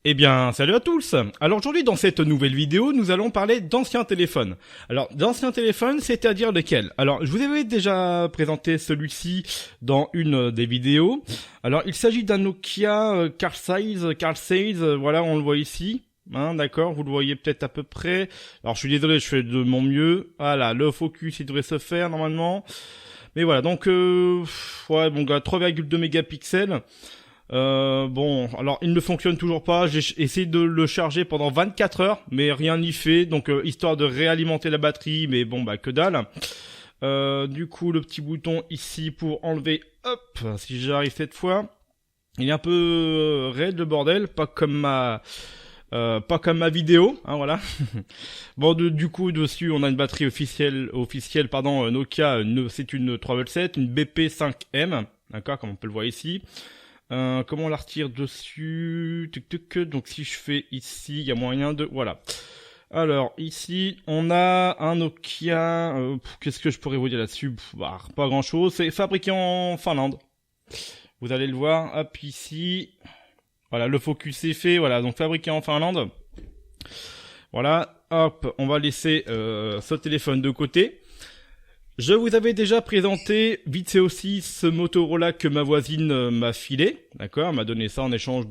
Eh bien, salut à tous. Alors aujourd'hui, dans cette nouvelle vidéo, nous allons parler d'anciens téléphones. Alors, d'anciens téléphones, c'est-à-dire lesquels? Alors, je vous avais déjà présenté celui-ci dans une des vidéos. Alors, il s'agit d'un Nokia Carl Zeiss, voilà, on le voit ici. Hein, d'accord, vous le voyez peut-être à peu près. Alors, je suis désolé, je fais de mon mieux. Voilà, le focus, il devrait se faire normalement. Mais voilà, donc, ouais, bon gars, 3,2 mégapixels. Bon, alors il ne fonctionne toujours pas. J'ai essayé de le charger pendant 24 heures, mais rien n'y fait. Donc histoire de réalimenter la batterie, mais bon bah que dalle. Du coup le petit bouton ici pour enlever, hop, si j'arrive cette fois. Il est un peu raide le bordel, pas comme ma vidéo, hein, voilà. Bon, du coup, dessus, on a une batterie officielle, pardon, Nokia, c'est une 3V7, une BP5M, d'accord, comme on peut le voir ici. Comment on la retire dessus? Tuc, tuc. Donc si je fais ici, il y a moyen de... Voilà. Alors ici, on a un Nokia... qu'est-ce que je pourrais vous dire là-dessus? Bah, pas grand-chose. C'est fabriqué en Finlande. Vous allez le voir. Hop, ici. Voilà, le focus est fait. Voilà, donc fabriqué en Finlande. Voilà. Hop, on va laisser ce téléphone de côté. Je vous avais déjà présenté vite fait aussi ce Motorola que ma voisine m'a filé, d'accord, m'a donné ça en échange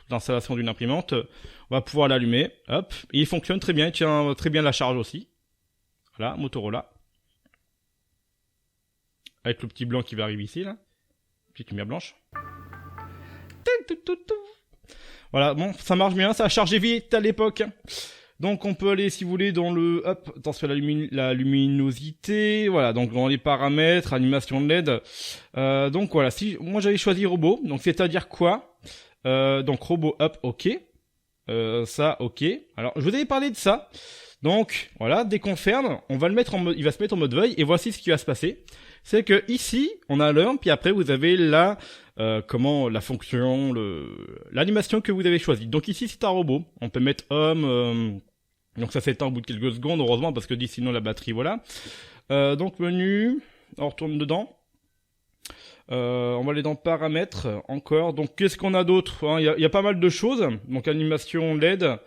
d'installation d'une imprimante. On va pouvoir l'allumer, hop, et il fonctionne très bien, il tient très bien la charge aussi. Voilà, Motorola. Avec le petit blanc qui va arriver ici, là. Petite lumière blanche. Voilà, bon, ça marche bien, ça a chargé vite à l'époque. Donc on peut aller, si vous voulez, dans le... Hop, attention à la luminosité. Voilà, donc dans les paramètres, animation de LED. Donc voilà, si moi j'avais choisi robot, donc c'est-à-dire quoi? Donc robot, hop, ok. Ça, ok. Alors, je vous avais parlé de ça. Donc, voilà, dès qu'on ferme, on va le mettre en mode, il va se mettre en mode veille, et voici ce qui va se passer. C'est que ici, on a l'heure, puis après vous avez la fonction, l'animation que vous avez choisie. Donc ici, c'est un robot. On peut mettre homme, donc ça s'éteint au bout de quelques secondes, heureusement, parce que dit sinon la batterie, voilà. Donc menu, on retourne dedans. On va aller dans paramètres, encore. Donc qu'est-ce qu'on a d'autre, hein? Il y a pas mal de choses. Donc animation LED.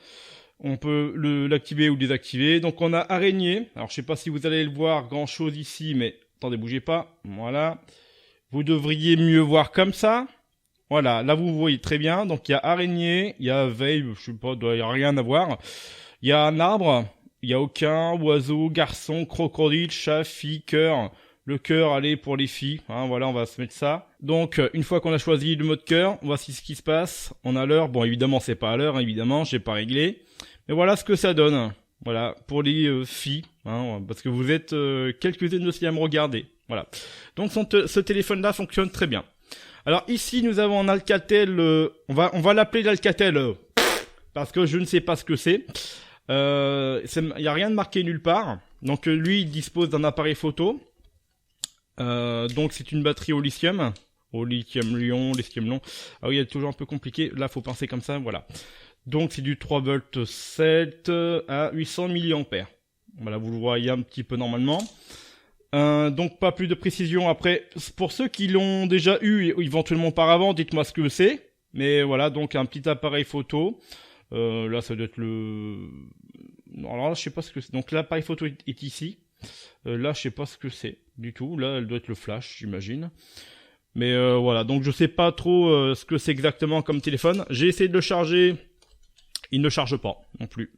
On peut l'activer ou désactiver. Donc on a araignée. Alors je sais pas si vous allez le voir grand chose ici, mais attendez, bougez pas. Voilà. Vous devriez mieux voir comme ça. Voilà, là vous voyez très bien. Donc il y a araignée, il y a veille, je sais pas, il y a rien à voir. Il y a un arbre, il y a aucun oiseau, garçon, crocodile, chat, fille, cœur. Le cœur, allez, pour les filles. Hein, voilà, on va se mettre ça. Donc, une fois qu'on a choisi le mode cœur, voici ce qui se passe. On a l'heure. Bon, évidemment, c'est pas à l'heure, évidemment, j'ai pas réglé. Mais voilà ce que ça donne. Voilà, pour les filles. Hein, parce que vous êtes quelques-unes aussi à me regarder. Voilà. Donc, ce téléphone-là fonctionne très bien. Alors, ici, nous avons un Alcatel. On va l'appeler l'Alcatel. Parce que je ne sais pas ce que c'est. Il y a rien de marqué nulle part. Donc, lui, il dispose d'un appareil photo. Donc c'est une batterie au lithium lithium long. Ah oui, il est toujours un peu compliqué. Là, faut penser comme ça, voilà. Donc c'est du 3V7 à 800 mAh. Voilà, vous le voyez un petit peu normalement. Donc pas plus de précision. Après, pour ceux qui l'ont déjà eu éventuellement auparavant, dites-moi ce que c'est. Mais voilà, donc un petit appareil photo. Là, ça doit être le... Alors là, je sais pas ce que c'est. Donc l'appareil photo est ici. Là, je sais pas ce que c'est du tout. Là, elle doit être le flash, j'imagine. Mais voilà, donc je sais pas trop ce que c'est exactement comme téléphone. J'ai essayé de le charger. Il ne charge pas non plus.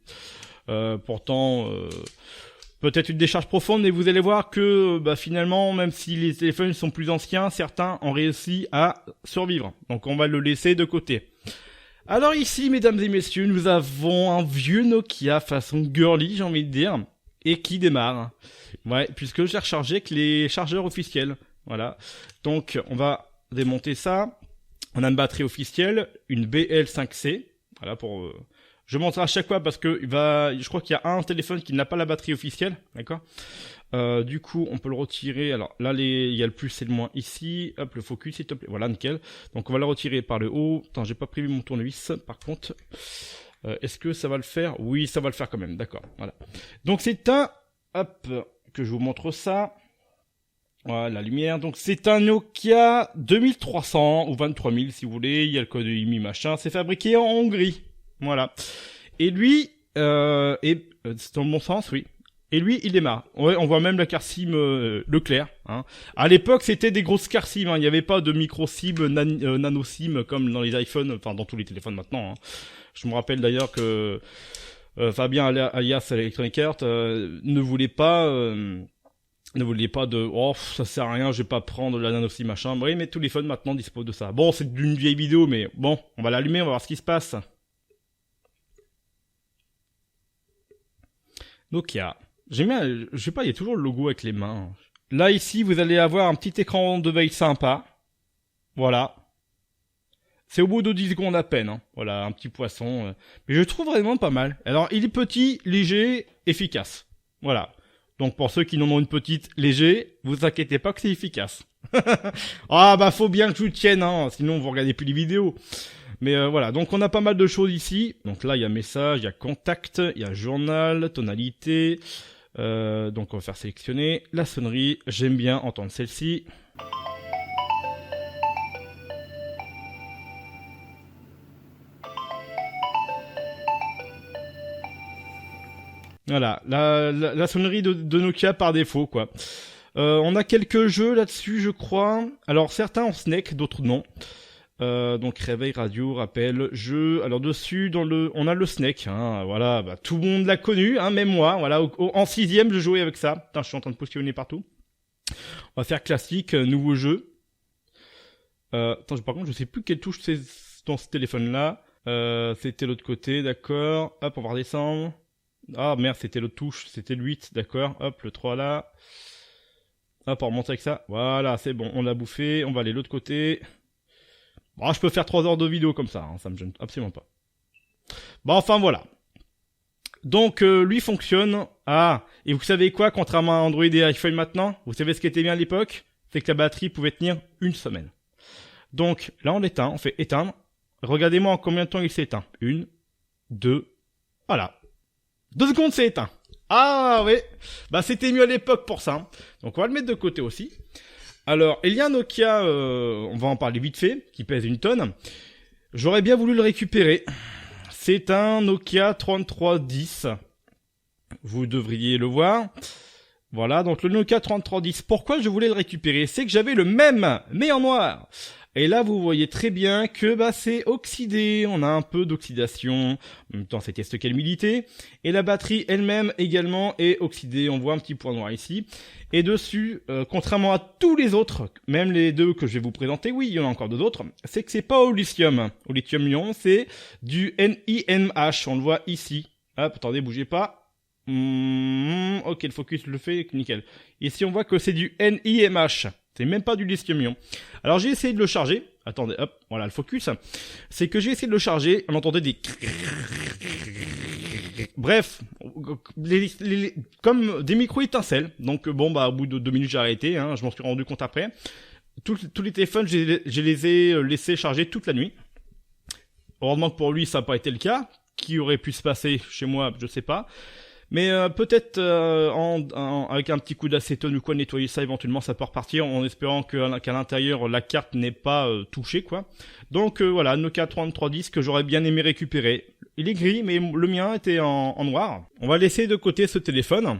Pourtant, peut-être une décharge profonde, mais vous allez voir que finalement, même si les téléphones sont plus anciens, certains ont réussi à survivre. Donc on va le laisser de côté. Alors ici, mesdames et messieurs, nous avons un vieux Nokia façon girly, j'ai envie de dire, et qui démarre. Ouais, puisque j'ai rechargé avec les chargeurs officiels. Voilà. Donc, on va démonter ça. On a une batterie officielle, une BL5C. Voilà, pour... Je montre à chaque fois parce que je crois qu'il y a un téléphone qui n'a pas la batterie officielle. D'accord. Du coup, on peut le retirer. Alors là, il y a le plus et le moins ici. Hop, le focus, s'il te plaît. Voilà, nickel. Donc, on va le retirer par le haut. Attends, j'ai pas prévu mon tournevis, par contre. Est-ce que ça va le faire? Oui, ça va le faire quand même. D'accord. Voilà. Donc, c'est un... Hop, que je vous montre ça. Voilà, la lumière. Donc c'est un Nokia 2300 ou 23000 si vous voulez. Il y a le code IMI machin. C'est fabriqué en Hongrie. Voilà. Et lui, c'est dans le bon sens, oui. Et lui, il démarre. Ouais, on voit même la carte SIM Leclerc. Hein. À l'époque, c'était des grosses cartes SIM. Hein. Il n'y avait pas de micro SIM, nano SIM comme dans les iPhones, enfin dans tous les téléphones maintenant. Hein. Je me rappelle d'ailleurs que Fabien alias Electronic Arts ne voulait pas de oh ça sert à rien, je vais pas prendre la nano SIM machin. Oui, mais tous les phones maintenant disposent de ça. Bon, c'est d'une vieille vidéo, mais bon, on va l'allumer, on va voir ce qui se passe. Nokia. J'aime bien, je sais pas, il y a toujours le logo avec les mains. Là, ici, vous allez avoir un petit écran de veille sympa. Voilà. C'est au bout de 10 secondes à peine. Hein. Voilà, un petit poisson. Mais je trouve vraiment pas mal. Alors, il est petit, léger, efficace. Voilà. Donc, pour ceux qui n'en ont une petite, léger, vous inquiétez pas que c'est efficace. Ah, bah, faut bien que je vous tienne, hein. Sinon, vous regardez plus les vidéos. Mais voilà, donc on a pas mal de choses ici. Donc là, il y a message, il y a contact, il y a journal, tonalité. Donc on va faire sélectionner la sonnerie. J'aime bien entendre celle-ci. Voilà, la sonnerie de Nokia par défaut, quoi. On a quelques jeux là-dessus, je crois. Alors certains en SNEC, d'autres non. Donc réveil, radio, rappel, jeu. Alors dessus, on a le SNEC. Hein, voilà, bah, tout le monde l'a connu, hein, même moi. Voilà, en 6ème, je jouais avec ça. Putain, je suis en train de positionner partout. On va faire classique, nouveau jeu. Attends, par contre, je sais plus quelle touche c'est dans ce téléphone-là. C'était l'autre côté, d'accord. Hop, on va redescendre. Ah merde, c'était l'autre touche, c'était le 8, d'accord. Hop, le 3 là. Hop, on remonte avec ça. Voilà, c'est bon, on l'a bouffé. On va aller de l'autre côté. Bon, je peux faire 3 heures de vidéo comme ça, hein, ça me gêne absolument pas. Bon, enfin voilà. Donc, lui fonctionne. Ah, et vous savez quoi, contrairement à Android et iPhone maintenant, vous savez ce qui était bien à l'époque? C'est que la batterie pouvait tenir une semaine. Donc, là on l'éteint, on fait éteindre. Regardez-moi en combien de temps il s'est éteint. 1, 2, voilà. 2 secondes c'est éteint. Ah oui, bah c'était mieux à l'époque pour ça. Donc on va le mettre de côté aussi. Alors, il y a un Nokia, on va en parler vite fait, qui pèse 1 tonne. J'aurais bien voulu le récupérer. C'est un Nokia 3310. Vous devriez le voir. Voilà, donc le Nokia 3310. Pourquoi je voulais le récupérer? C'est que j'avais le même, mais en noir. Et là, vous voyez très bien que bah c'est oxydé. On a un peu d'oxydation. En même temps, c'était stockabilité. Et la batterie elle-même également est oxydée. On voit un petit point noir ici. Et dessus, contrairement à tous les autres, même les deux que je vais vous présenter, oui, il y en a encore d'autres, c'est que c'est pas au lithium. Au lithium-ion, c'est du NiMH. On le voit ici. Hop, attendez, bougez pas. Ok, le focus le fait, nickel. Ici, on voit que c'est du NiMH. C'est même pas du lithium-ion. Alors, j'ai essayé de le charger. Attendez, hop, voilà le focus. C'est que j'ai essayé de le charger. On entendait des... Bref, comme des micro-étincelles. Donc bon, bah au bout de 2 minutes j'ai arrêté, hein, je m'en suis rendu compte après. Tous les téléphones, je les ai laissés charger toute la nuit. Heureusement que pour lui ça n'a pas été le cas. Qui aurait pu se passer chez moi, je sais pas. Mais peut-être avec un petit coup d'acétone ou quoi, nettoyer ça éventuellement, ça peut repartir en espérant qu'à l'intérieur la carte n'est pas touchée, quoi. Donc voilà, Nokia 3310 que j'aurais bien aimé récupérer. Il est gris, mais le mien était en noir. On va laisser de côté ce téléphone,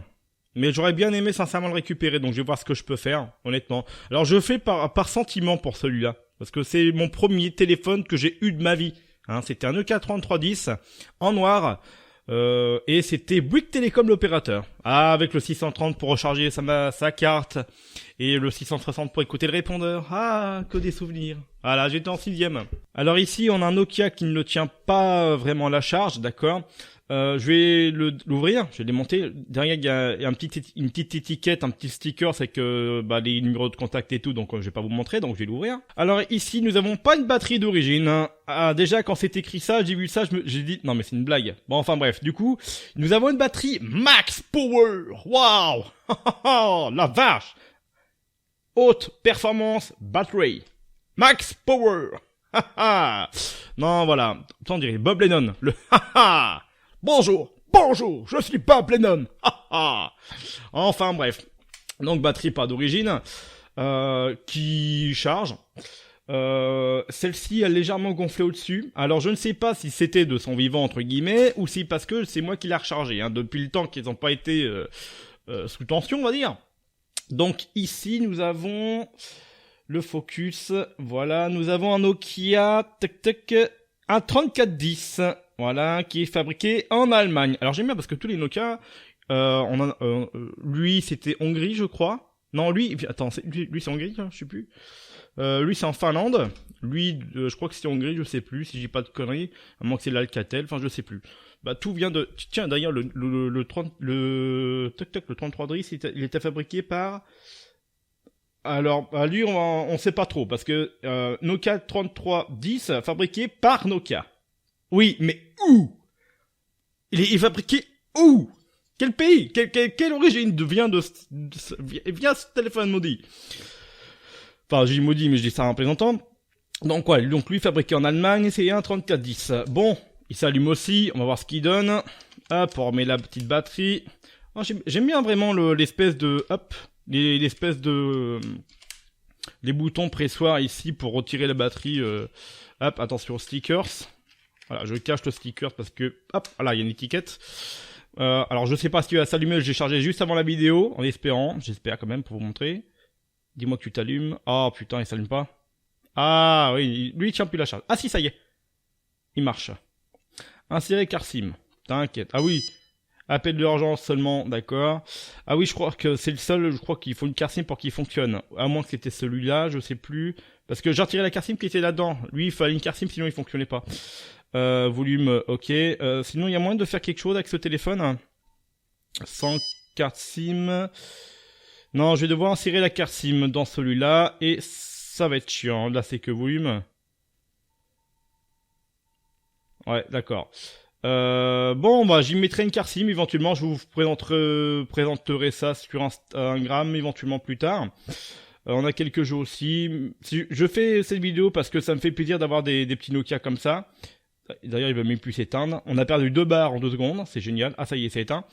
mais j'aurais bien aimé sincèrement le récupérer, donc je vais voir ce que je peux faire, honnêtement. Alors je fais par sentiment pour celui-là, parce que c'est mon premier téléphone que j'ai eu de ma vie. Hein, c'était un Nokia 3310 en noir. Et c'était Bouygues Télécom l'opérateur. Ah, avec le 630 pour recharger sa carte. Et le 660 pour écouter le répondeur. Ah, que des souvenirs. Voilà, j'étais en 6ème. Alors ici, on a un Nokia qui ne tient pas vraiment à la charge, d'accord. Je vais l'ouvrir, je vais le démonter. Derrière, il y a une petite étiquette, un petit sticker, c'est que les numéros de contact et tout, donc je vais pas vous montrer, donc je vais l'ouvrir. Alors ici, nous avons pas une batterie d'origine. Ah, déjà, quand c'est écrit ça, j'ai vu ça, j'ai dit, non mais c'est une blague. Bon, enfin bref, du coup, nous avons une batterie Max Power. Waouh. La vache. Haute performance battery. Max Power. Non, voilà. On dirait Bob Lennon. Le Bonjour, je suis Bob Lennon. Enfin bref. Donc batterie pas d'origine. qui charge. Celle-ci a légèrement gonflé au-dessus. Alors je ne sais pas si c'était de son vivant entre guillemets ou si parce que c'est moi qui l'ai rechargé hein, depuis le temps qu'ils n'ont pas été sous tension on va dire. Donc ici nous avons le focus. Voilà, nous avons un Nokia un 3410. Voilà, qui est fabriqué en Allemagne. Alors j'aime bien parce que tous les Nokia, lui c'était Hongrie je crois. Non lui, attends, lui c'est Hongrie, je sais plus. Lui c'est en Finlande, lui je crois que c'est en Hongrie, je sais plus, si j'ai pas de conneries, à moins que c'est l'Alcatel, enfin je sais plus. Bah tout vient de... Tiens d'ailleurs le 3310 il était fabriqué par... Alors à lui on sait pas trop, parce que Nokia 3310 fabriqué par Nokia. Oui, mais où? Il est fabriqué où? Quel pays? Quelle origine vient ce téléphone maudit? Enfin, j'ai maudit, mais je dis ça en plaisantant. Donc, ouais, donc lui, fabriqué en Allemagne, c'est un 3410. Bon, il s'allume aussi, on va voir ce qu'il donne. Hop, on remet la petite batterie. Oh, j'aime bien vraiment l'espèce de... Hop, l'espèce de... les boutons pressoirs ici pour retirer la batterie. Hop, attention aux stickers. Voilà, je cache le sticker parce que... Hop, voilà, il y a une étiquette. Alors, je sais pas si tu vas s'allumer, j'ai chargé juste avant la vidéo, en espérant. J'espère quand même pour vous montrer. Dis-moi que tu t'allumes. Oh putain, il s'allume pas. Ah oui, lui il tient plus la charge. Ah si, ça y est. Il marche. Insérer carte SIM. T'inquiète. Ah oui. Appel d'urgence seulement, d'accord. Ah oui, je crois que c'est le seul, je crois qu'il faut une carte SIM pour qu'il fonctionne. À moins que c'était celui-là, je sais plus. Parce que j'ai retiré la carte SIM qui était là-dedans. Lui, il fallait une carte SIM, sinon il fonctionnait pas. Volume, ok. Sinon, il y a moyen de faire quelque chose avec ce téléphone. Sans carte SIM... Non, je vais devoir insérer la carte SIM dans celui-là, et ça va être chiant. Là, c'est que volume. Ouais, d'accord. Bon, bah, j'y mettrai une carte SIM, éventuellement, je vous présenterai ça sur Instagram, éventuellement plus tard. On a quelques jeux aussi. Je fais cette vidéo parce que ça me fait plaisir d'avoir des petits Nokia comme ça. D'ailleurs, il va même plus s'éteindre. On a perdu 2 barres en 2 secondes, c'est génial. Ah, ça y est, c'est éteint.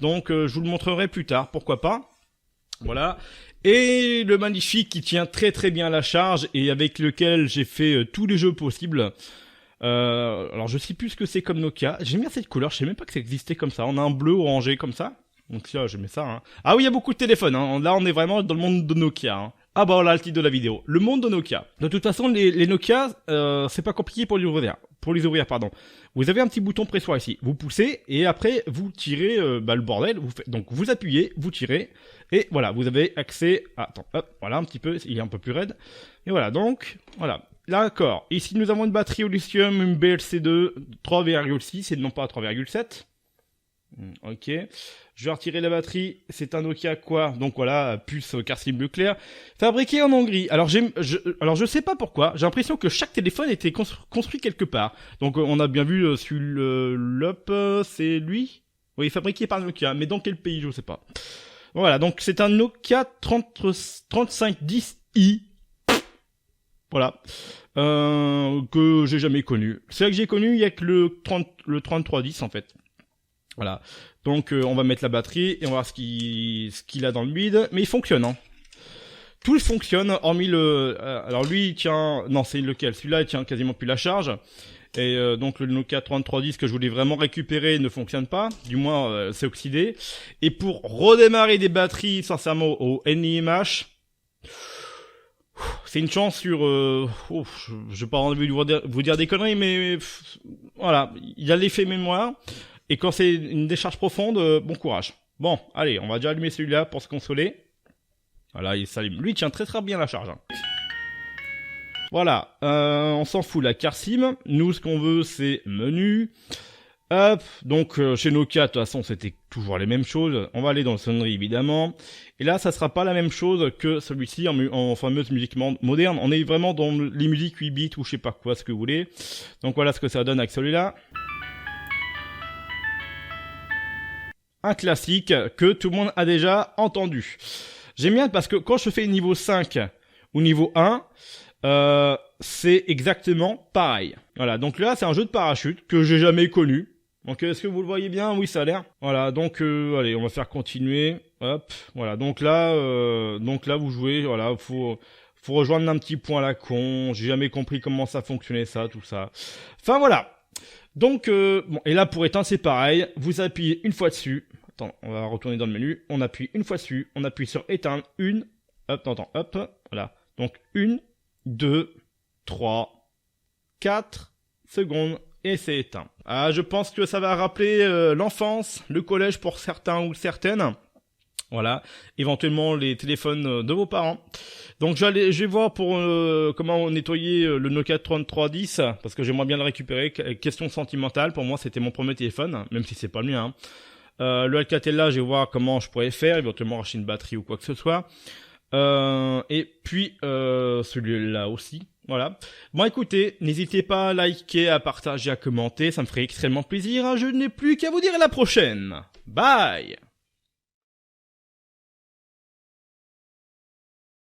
Donc, je vous le montrerai plus tard, pourquoi pas. Voilà. Et le magnifique qui tient très très bien la charge et avec lequel j'ai fait tous les jeux possibles. Alors je sais plus ce que c'est comme Nokia. J'aime bien cette couleur, je sais même pas que ça existait comme ça. On a un bleu orangé comme ça. Donc ça, j'aimais ça. Hein. Ah oui, il y a beaucoup de téléphones. Hein. Là, on est vraiment dans le monde de Nokia. Hein. Ah bah voilà le titre de la vidéo. Le monde de Nokia. De toute façon, les Nokia, c'est pas compliqué pour les ouvrir. Pardon. Vous avez un petit bouton pressoir ici. Vous poussez et après vous tirez le bordel. Donc vous appuyez, vous tirez et voilà, vous avez accès. Attends, hop, voilà un petit peu, il est un peu plus raide. Et voilà, donc voilà. D'accord. Ici nous avons une batterie au lithium, une BLC2 3,6 et non pas 3,7. Ok. Je vais retirer la batterie. C'est un Nokia quoi? Donc voilà, puce carte SIM bleu clair, fabriqué en Hongrie. Alors je sais pas pourquoi. J'ai l'impression que chaque téléphone était construit quelque part. Donc on a bien vu sur l'up, c'est lui. Oui, fabriqué par Nokia. Mais dans quel pays je sais pas. Voilà, donc c'est un Nokia 3510i. Voilà. Que j'ai jamais connu. C'est vrai que j'ai connu, il y a que le 3310 en fait. Voilà. Donc on va mettre la batterie et on va voir ce qu'il a dans le vide. Mais il fonctionne, hein. Tout fonctionne, hormis le... alors lui, il tient... Non, c'est lequel? Celui-là, il tient quasiment plus la charge. Et donc le Nokia 3310 que je voulais vraiment récupérer ne fonctionne pas. Du moins, c'est oxydé. Et pour redémarrer des batteries, sincèrement, au NIMH... C'est une chance sur... je n'ai pas envie de vous dire des conneries, mais... voilà, il a l'effet mémoire. Et quand c'est une décharge profonde, bon courage. Bon, allez, on va déjà allumer celui-là pour se consoler. Voilà, il s'allume. Lui, il tient très très bien la charge. Hein. Voilà, on s'en fout la carte SIM. Nous, ce qu'on veut, c'est menu. Hop, donc chez Nokia, de toute façon, c'était toujours les mêmes choses. On va aller dans le sonnerie, évidemment. Et là, ça sera pas la même chose que celui-ci en fameuse musique moderne. On est vraiment dans les musiques 8 bits ou je sais pas quoi, ce que vous voulez. Donc voilà ce que ça donne avec celui-là. Un classique que tout le monde a déjà entendu. J'aime bien parce que quand je fais niveau 5 ou niveau 1, c'est exactement pareil. Voilà, donc là c'est un jeu de parachute que j'ai jamais connu. Donc est-ce que vous le voyez bien? Oui, ça a l'air. Voilà, donc allez, on va faire continuer. Hop, voilà. Donc là, vous jouez. Voilà, faut rejoindre un petit point à la con. J'ai jamais compris comment ça fonctionnait ça, tout ça. Enfin voilà. Donc bon, et là pour éteindre c'est pareil. Vous appuyez une fois dessus. Attends, on va retourner dans le menu. On appuie une fois dessus. On appuie sur éteindre. Hop. Voilà. Donc 1, 2, 3, 4 secondes. Et c'est éteint. Ah, je pense que ça va rappeler l'enfance, le collège pour certains ou certaines. Voilà, éventuellement les téléphones de vos parents. Donc je vais voir pour comment nettoyer le Nokia 3310 parce que j'aimerais bien le récupérer. Question sentimentale, pour moi c'était mon premier téléphone, même si c'est pas le mien. Le Alcatel là, je vais voir comment je pourrais faire, éventuellement racheter une batterie ou quoi que ce soit. Et puis celui-là aussi. Voilà. Bon écoutez, n'hésitez pas à liker, à partager, à commenter, ça me ferait extrêmement plaisir. Je n'ai plus qu'à vous dire à la prochaine. Bye.